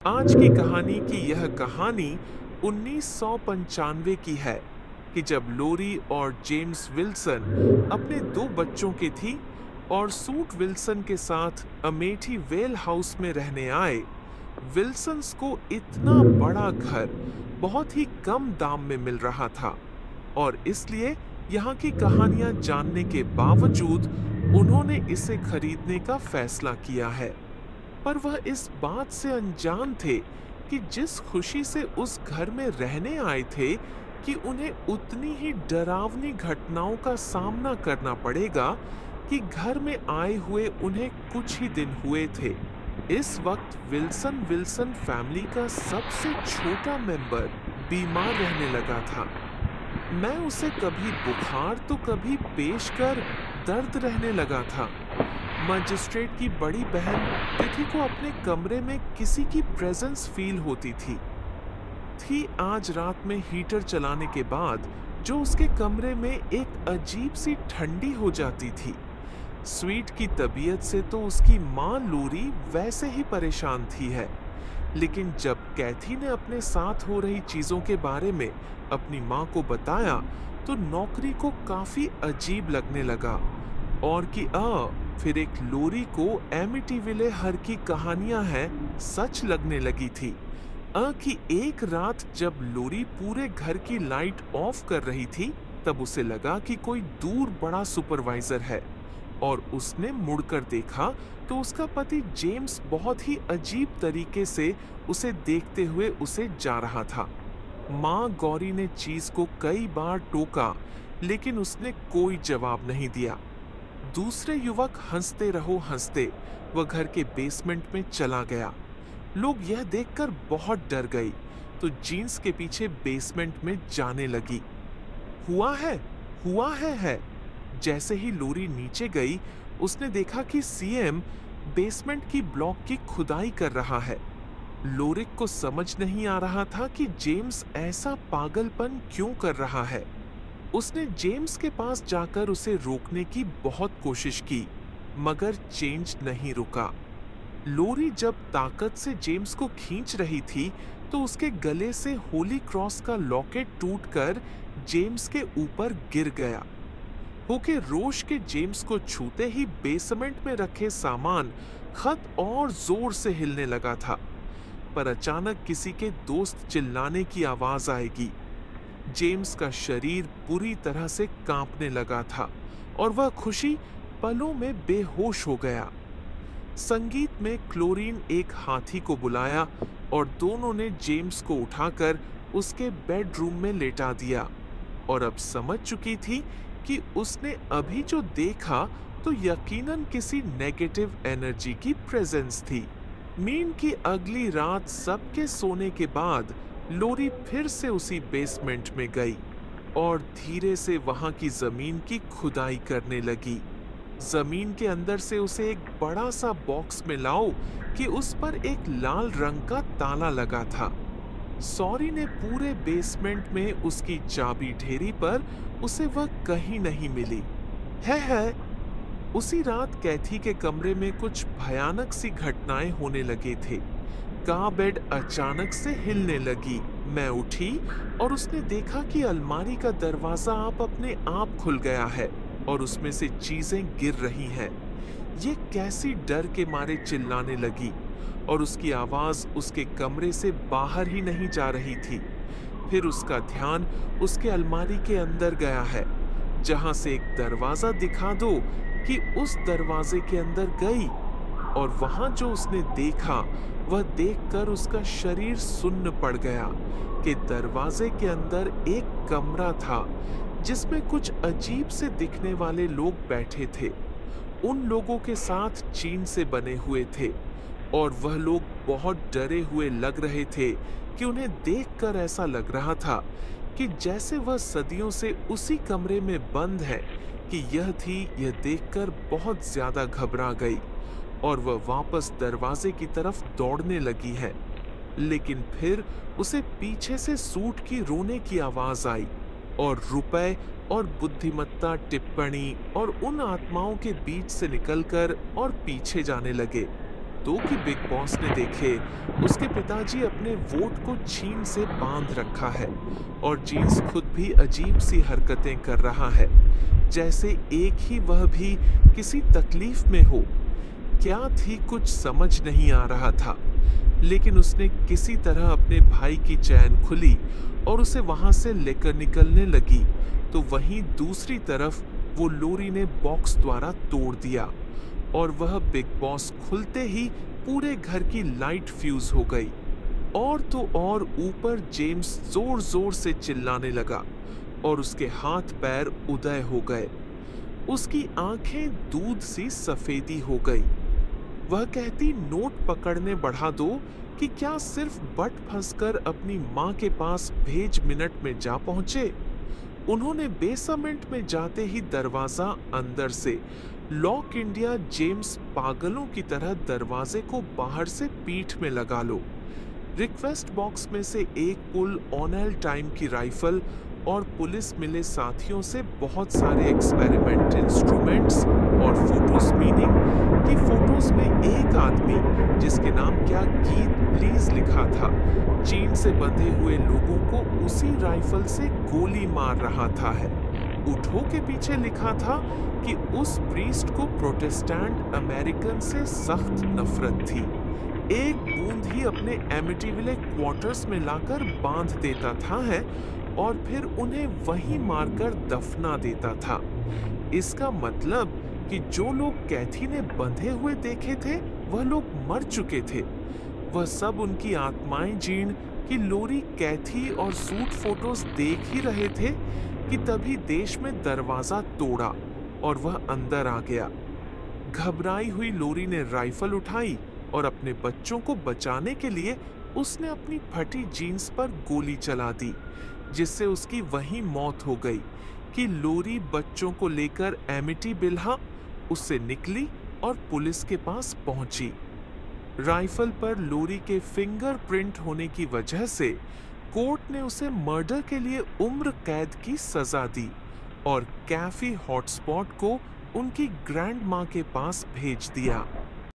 आज की कहानी की यह कहानी 1995 की है कि जब लोरी और जेम्स विल्सन अपने दो बच्चों की थी और सूट विल्सन के साथ अमेठी वेल हाउस में रहने आए। विल्सन्स को इतना बड़ा घर बहुत ही कम दाम में मिल रहा था और इसलिए यहाँ की कहानियाँ जानने के बावजूद उन्होंने इसे खरीदने का फैसला किया है। पर वह इस बात से अनजान थे कि जिस खुशी से उस घर में रहने आए थे कि उन्हें उतनी ही डरावनी घटनाओं का सामना करना पड़ेगा कि घर में आए हुए उन्हें कुछ ही दिन हुए थे। इस वक्त विल्सन फैमिली का सबसे छोटा मेंबर बीमार रहने लगा था। मैं उसे कभी बुखार तो कभी पेशकर दर्द रहने लगा था। मजिस्ट्रेट की बड़ी बहन तिथि को अपने कमरे में किसी की प्रेजेंस फील होती थी आज रात में हीटर चलाने के बाद जो उसके कमरे में एक अजीब सी ठंडी हो जाती थी। स्वीट की तबीयत से तो उसकी माँ लोरी वैसे ही परेशान थी है, लेकिन जब कैथी ने अपने साथ हो रही चीजों के बारे में अपनी माँ को बताया तो नौकरी को काफी अजीब लगने लगा और कि फिर एक लोरी को एमिटीविले हर की कहानियां हैं सच लगने लगी थी। कि एक रात जब लोरी पूरे घर की लाइट ऑफ कर रही थी तब उसे लगा कि कोई दूर बड़ा सुपरवाइजर है और उसने मुड़कर देखा तो उसका पति जेम्स बहुत ही अजीब तरीके से उसे देखते हुए उसे जा रहा था। माँ गौरी ने चीज को कई बार टोका लेकिन उसने कोई जवाब नहीं दिया। दूसरे युवक हंसते वह घर के बेसमेंट में चला गया। लोग यह देखकर बहुत डर गई तो जीन्स के पीछे बेसमेंट में जाने लगी। हुआ है। जैसे ही लोरी नीचे गई उसने देखा कि सीएम बेसमेंट की ब्लॉक की खुदाई कर रहा है। लोरिक को समझ नहीं आ रहा था कि जेम्स ऐसा पागलपन क्यों कर रहा है। उसने जेम्स के पास जाकर उसे रोकने की बहुत कोशिश की मगर चेंज नहीं रुका। लोरी जब ताकत से जेम्स को खींच रही थी तो उसके गले से होली क्रॉस का लॉकेट टूटकर जेम्स के ऊपर गिर गया। होके रोश के जेम्स को छूते ही बेसमेंट में रखे सामान खत और जोर से हिलने लगा था। पर अचानक किसी के दोस्त चिल्लाने की आवाज आएगी। जेम्स का शरीर बुरी तरह से कांपने लगा था और वह खुशी पलों में बेहोश हो गया। संगीत में क्लोरीन एक हाथी को बुलाया और दोनों ने जेम्स को उठाकर उसके बेडरूम में लेटा दिया और अब समझ चुकी थी कि उसने अभी जो देखा तो यकीनन किसी नेगेटिव एनर्जी की प्रेजेंस थी। मीन की अगली रात सबके सोने के बाद लोरी फिर से उसी बेसमेंट में गई और धीरे से वहां की जमीन की खुदाई करने लगी। जमीन के अंदर से उसे एक बड़ा सा बॉक्स में लाओ कि उस पर एक लाल रंग का ताला लगा था। सॉरी ने पूरे बेसमेंट में उसकी चाबी ढेरी पर उसे वह कहीं नहीं मिली है। उसी रात कैथी के कमरे में कुछ भयानक सी घटनाएं होने लगे थे। का बेड अचानक से हिलने लगी। मैं उठी और उसने देखा कि अलमारी का दरवाजा अपने आप खुल गया है और उसमें से चीजें गिर रही हैं। ये कैसी डर के मारे चिल्लाने लगी और उसकी आवाज उसके कमरे से बाहर ही नहीं जा रही थी। फिर उसका ध्यान उसके अलमारी के अंदर गया है जहां से एक दरवाजा दिखा दो कि उस दरवाजे के अंदर गई और वहां जो उसने देखा वह देखकर उसका शरीर सुन्न पड़ गया कि दरवाजे के अंदर एक कमरा था जिसमें कुछ अजीब से दिखने वाले लोग बैठे थे। उन लोगों के साथ चीन से बने हुए थे और वह लोग बहुत डरे हुए लग रहे थे कि उन्हें देखकर ऐसा लग रहा था कि जैसे वह सदियों से उसी कमरे में बंद है कि यह देखकर बहुत ज्यादा घबरा गई और वह वापस दरवाजे की तरफ दौड़ने लगी है। लेकिन फिर उसे पीछे से सूट की रोने की आवाज आई और रुपए और बुद्धिमत्ता टिप्पणी और उन आत्माओं के बीच से निकलकर और पीछे जाने लगे। दो कि बिग बॉस ने देखे उसके पिताजी अपने वोट को छीन से बांध रखा है और जेम्स खुद भी अजीब सी हरकतें कर रहा है, जैसे एक ही वह भी किसी तकलीफ में हो। क्या थी कुछ समझ नहीं आ रहा था, लेकिन उसने किसी तरह अपने भाई की चैन खुली और उसे वहां से लेकर निकलने लगी तो वहीं दूसरी तरफ वो लोरी ने बॉक्स द्वारा तोड़ दिया और वह बिग बॉस खुलते ही पूरे घर की लाइट फ्यूज हो गई। और तो और ऊपर जेम्स जोर जोर से चिल्लाने लगा और उसके हाथ पैर उदय हो गए। उसकी आंखें दूध सी सफेदी हो गई। वह कहती, नोट पकड़ने बढ़ा दो कि क्या सिर्फ बट फंसकर अपनी माँ के पास भेज मिनट में जा पहुंचे। उन्होंने बेसमेंट में जाते ही दरवाजा अंदर से लॉक इंडिया जेम्स पागलों की तरह दरवाजे को बाहर से पीठ में लगा लो। रिक्वेस्ट बॉक्स में से एक पुल ऑनल टाइम की राइफल और पुलिस मिले साथियों से बहुत सारे एक्सपेरिमेंट इंस्ट्रूमेंट्स और फोटोज, मीनिंग कि फोटोज में एक आदमी जिसके नाम क्या गीत प्लीज लिखा था, चेन से बंधे हुए लोगों को उसी राइफल से गोली मार रहा था है। उठो के पीछे लिखा था कि उस प्रीस्ट को प्रोटेस्टेंट अमेरिकन से सख्त नफरत थी, एक बूंद ही अपने एमिटीविले क्वार्टर्स में लाकर बांध देता था है और फिर उन्हें वहीं मारकर दफना देता था। इसका मतलब कि जो लोग कैथी ने बंधे हुए देखे थे वह लोग मर चुके थे। वह सब उनकी आत्माएं जीर्ण कि लोरी कैथी और सूट फोटोज देख ही रहे थे कि तभी देश में दरवाजा तोड़ा और वह अंदर आ गया। घबराई हुई लोरी ने राइफल उठाई और अपने बच्चों को बचाने के लिए उसने अपनी फटी जीन्स पर गोली चला दी, जिससे उसकी वहीं मौत हो गई कि लोरी बच्चों को लेकर एमिटीविले उससे निकली और पुलिस के पास पहुंची। राइफल पर लोरी के फिंगरप्रिंट होने की वजह से कोर्ट ने उसे मर्डर के लिए उम्र कैद की सजा दी और कैफी हॉटस्पॉट को उनकी ग्रैंड माँ के पास भेज दिया।